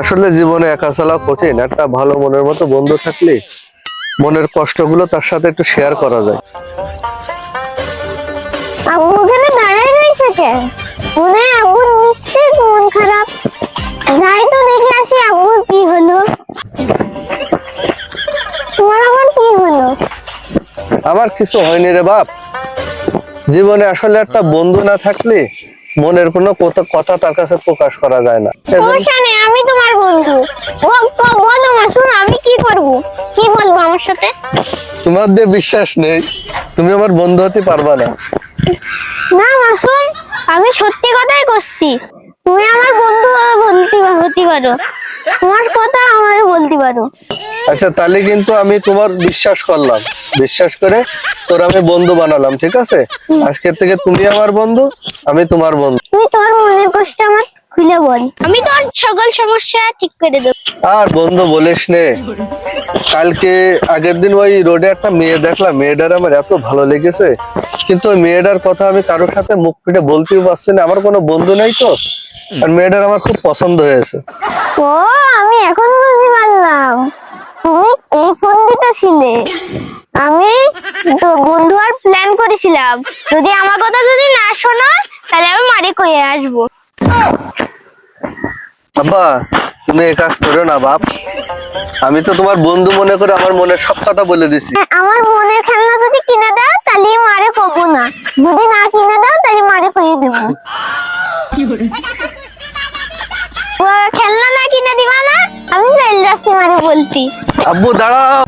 আসলে জীবনে একা চলা কঠিন, একটা ভালো মনের মতো বন্ধু থাকলে মনের কষ্টগুলো তার সাথে একটু শেয়ার করা যায়। আম্মু ওখানে দাঁড়ায় রয়েছে কেন? মনে হয় আম্মুর নিশ্চয়ই মন খারাপ। যাই তো দেখে আসি আম্মুর কি হলো। তোমার আবার কি হলো? আমার কিছু হয়নি রে বাপ। জীবনে আসলে একটা বন্ধু না থাকলে মনের কোনো কথা তার কাছে প্রকাশ করা যায় না। সমস্যা নেই, আমি তোমার বন্ধু। বলো মাসুম, আমি কি করব? কি বলবো আমার সাথে? তোমার দিয়ে বিশ্বাস নেই, তুমি আমার বন্ধু হতে পারবা না। না মাসুম, আমি সত্যি কথাই করছি। তুমি আমার বন্ধু হতে পারো, তোমার কথা আমারে বলতে পারো। আচ্ছা, তাহলে কিন্তু আমি তোমার বিশ্বাস করলাম, বিশ্বাস করে তোর আমি বন্ধু বানালাম, ঠিক আছে? আজকের থেকে তুমি আমার বন্ধু, আমি তোমার বন্ধু। তুমি তোর মনের কষ্ট আমার খুলে বল, আমি তোর সকল সমস্যা ঠিক করে দেবো। আর বন্ধু বলিস নে, কালকে আগের দিন ওই রোডে একটা মেয়ে দেখলাম, মেয়েটার আমার এত ভালো লেগেছে, কিন্তু ওই মেয়েটার কথা আমি কারোর সাথে মুখ ফুটে বলতেও পারছি না, আমার কোনো বন্ধু নাই তো। আর মেয়েটার আমার খুব পছন্দ হয়েছে। ও, আমি এখন বুঝতে পারলাম তুমি এই ফন্দিটা ছিলে। আমি তো বন্ধু আর প্ল্যান করেছিলাম, যদি আমার কথা যদি না শোনো তাহলে আমি মারি কয়ে আসবো। বাবা, তুমি এই কাজ করো না বাপ। আমি তো তোমার বন্ধু মনে করে আমার মনের সব কথা বলে দিছি। আমার মনের খেলনা যদি কিনে দাও তাহলে মারে কবো না, যদি না কিনে দাও তাহলে মারে কয়ে দেবো। ও, খেলনা না কিনে দিবা না, আমি চলে যাচ্ছি মারে বলতি। আব্বু দাঁড়াও।